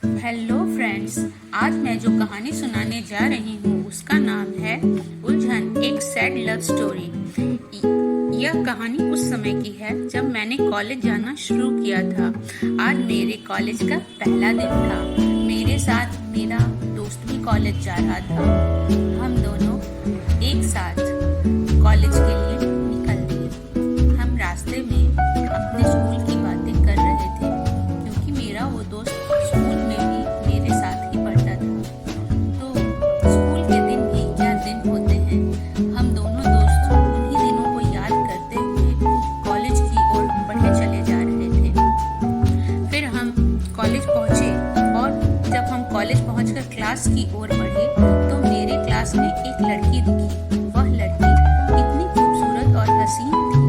Hello friends, आज मैं जो कहानी सुनाने जा रही हूँ उसका नाम है उलझन, एक सैड लव स्टोरी। यह कहानी उस समय की है जब मैंने कॉलेज जाना शुरू किया था। आज मेरे कॉलेज का पहला दिन था। मेरे साथ मेरा दोस्त भी कॉलेज जा रहा था। हम दोनों एक साथ कॉलेज के लिए निकल दिए। हम रास्ते में अपने स्कूल की बातें कर रहे थे, क्योंकि मेरा वो दोस्त स्कूल में भी मेरे साथ ही पढ़ता था। तो स्कूल के दिन भी क्या दिन होते हैं। हम दोनों दोस्त उन्हीं दिनों को याद करते हुए कॉलेज की ओर बढ़े चले जा रहे थे। फिर हम कॉलेज पहुंचे और जब हम कॉलेज पहुंचकर क्लास की ओर बढ़े तो मेरे क्लास में एक लड़की दिखी। वह लड़की इतनी खूबसूरत और हसीन थी।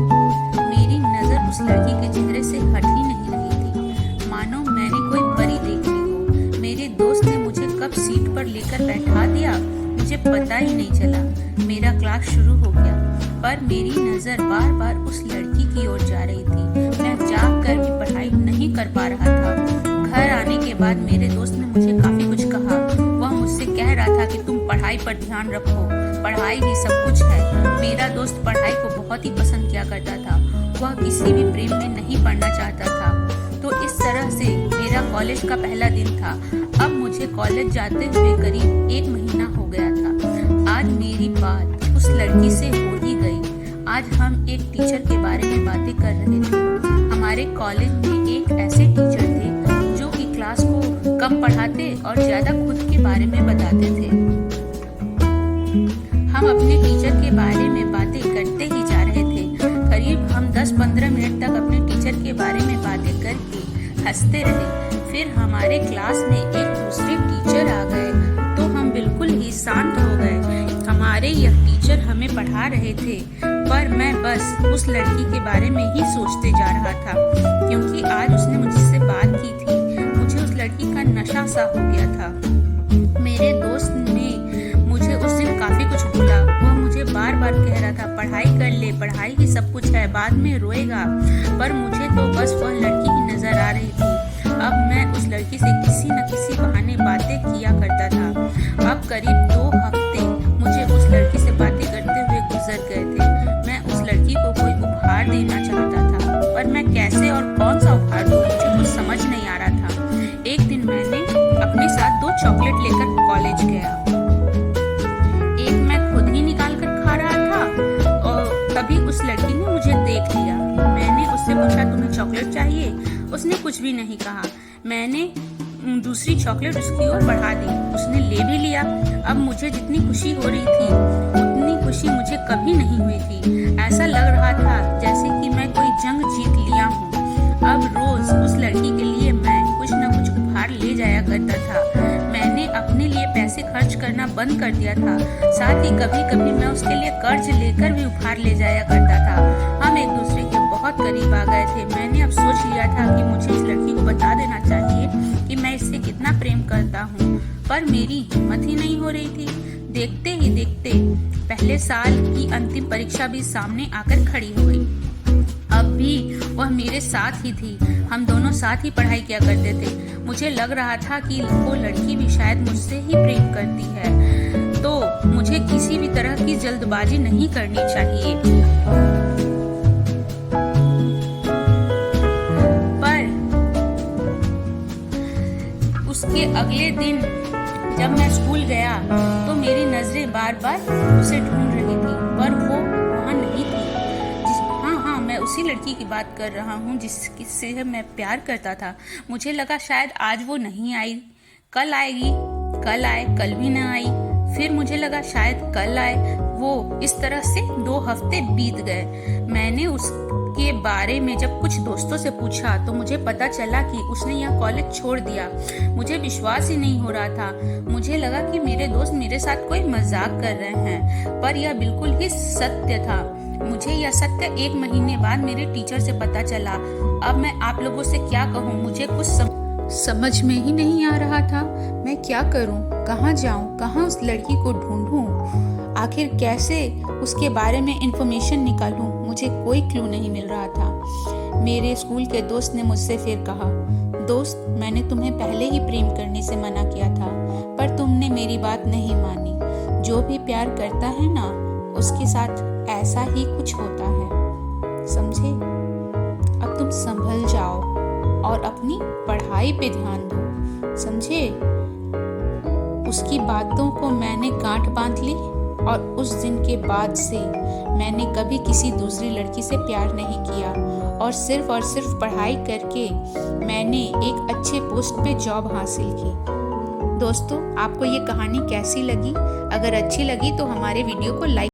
मेरी नजर उस लड़की के चेहरे से हट ही नहीं रही थी, मानो मैंने कोई परी देख ली हो। मेरे दोस्त ने मुझे कब सीट पर लेकर बैठा दिया मुझे पता ही नहीं चला। मेरा क्लास शुरू हो गया, पर मेरी नजर बार बार उस लड़की की ओर जा रही थी। मैं चाह कर भी पढ़ाई नहीं कर पा रहा था। घर आने के बाद मेरे दोस्त ने मुझे काफी कुछ कहा। वह मुझसे कह रहा था कि तुम पढ़ाई पर ध्यान रखो, पढ़ाई ही सब कुछ है। मेरा दोस्त पढ़ाई को बहुत ही पसंद किया करता था। वह किसी भी प्रेम में नहीं पड़ना चाहता था। तो इस तरह से मेरा कॉलेज का पहला दिन था। अब मुझे कॉलेज जाते हुए करीब 1 महीना हो गया था। आज मेरी बात उस लड़की से हो ही गई। आज हम एक टीचर के बारे में बातें कर रहे थे। हमारे कॉलेज में एक ऐसे टीचर थे जो कि क्लास को कम पढ़ाते और ज्यादा खुद के बारे में बताते थे। हम अपने टीचर के बारे में बातें करते ही जा रहे थे। करीब हम 10-15 मिनट तक अपने टीचर के बारे में बातें करके हंसते रहे। फिर हमारे क्लास में एक दूसरे टीचर आ गए तो हम बिल्कुल ही शांत हो गए। हमारे यह टीचर हमें पढ़ा रहे थे, पर मैं बस उस लड़की के बारे में ही सोचते जा रहा था, क्योंकि आज उसने मुझसे बात की थी। मुझे उस लड़की का नशा सा हो गया था। मेरे दोस्त ने मुझे उस दिन काफी कुछ बोला। वह मुझे बार बार कह रहा था पढ़ाई कर ले, पढ़ाई ही सब कुछ है, बाद में रोएगा। पर मुझे तो बस वह लड़की ही नजर आ रही थी। अब मैं उस लड़की से किसी न किसी बहाने बातें किया करता था। अब करीब 2 हफ्ते मुझे उस लड़की से बातें करते हुए गुजर गए थे। मैं उस लड़की को कोई उपहार देना चाहता था, पर मैं कैसे और कौन सा उपहार दूं, मुझे कुछ समझ नहीं आ रहा था। एक दिन मैंने अपने साथ 2 चॉकलेट लेकर कॉलेज गया। एक मैं खुद ही निकाल कर खा रहा था और तभी उस लड़की ने मुझे देख लिया। मैंने उससे पूछा तुम्हें चॉकलेट चाहिए? उसने कुछ भी नहीं कहा। मैंने दूसरी चॉकलेट उसकी ओर बढ़ा दी। उसने ले भी लिया। अब मुझे जितनी खुशी हो रही थी उतनी खुशी मुझे कभी नहीं हुई थी। ऐसा लग रहा था जैसे कि मैं कोई जंग जीत लिया हूँ। अब रोज उस लड़की के लिए मैं कुछ न कुछ उपहार ले जाया करता था। मैंने अपने लिए पैसे खर्च करना बंद कर दिया था। साथ ही कभी कभी मैं उसके लिए कर्ज लेकर भी उपहार ले जाया करता था। हम एक दूसरे के बहुत करीब आ गए थे। मैंने अब सोच लिया था कि मुझे इस लड़की को बता देना चाहिए कि मैं इससे कितना प्रेम करता हूँ, पर मेरी हिम्मत ही नहीं हो रही थी। देखते ही देखते पहले साल की अंतिम परीक्षा भी सामने आकर खड़ी हो गई। अब भी वह मेरे साथ ही थी। हम दोनों साथ ही पढ़ाई किया करते थे। मुझे लग रहा था कि वो लड़की भी शायद मुझसे ही प्रेम करती है, तो मुझे किसी भी तरह की जल्दबाजी नहीं करनी चाहिए। पर उसके अगले दिन जब मैं स्कूल गया तो मेरी नजरें बार बार उसे ढूंढ रही थी, पर वो वहाँ नहीं थी। हाँ, मैं उसी लड़की की बात कर रहा हूँ जिससे मैं प्यार करता था। मुझे लगा शायद आज वो नहीं आई, कल आएगी। कल आए, कल भी न आई। फिर मुझे लगा शायद कल आए। वो इस तरह से 2 हफ्ते बीत गए। मैंने उसके बारे में जब कुछ दोस्तों से पूछा तो मुझे पता चला कि उसने यह कॉलेज छोड़ दिया। मुझे विश्वास ही नहीं हो रहा था। मुझे लगा कि मेरे दोस्त मेरे साथ कोई मजाक कर रहे हैं, पर यह बिल्कुल ही सत्य था। मुझे यह सत्य 1 महीने बाद मेरे टीचर से पता चला। अब मैं आप लोगों से क्या कहूँ, मुझे कुछ समझ में ही नहीं आ रहा था। मैं क्या करूं, कहाँ जाऊं, कहाँ उस लड़की को ढूंढूं, आखिर कैसे उसके बारे में इंफॉर्मेशन निकालूं। मुझे कोई क्लू नहीं मिल रहा था। मेरे स्कूल के दोस्त ने मुझसे फिर कहा, दोस्त, मैंने तुम्हें पहले ही प्रेम करने से मना किया था, पर तुमने मेरी बात नहीं मानी। जो भी प्यार करता है ना, उसके साथ ऐसा ही कुछ होता है, समझे? अब तुम संभल जाओ और अपनी पढ़ाई पे ध्यान दो, समझे? उसकी बातों को मैंने गांठ बांध ली और उस दिन के बाद से मैंने कभी किसी दूसरी लड़की से प्यार नहीं किया और सिर्फ पढ़ाई करके मैंने एक अच्छे पोस्ट पे जॉब हासिल की। दोस्तों, आपको ये कहानी कैसी लगी? अगर अच्छी लगी तो हमारे वीडियो को लाइक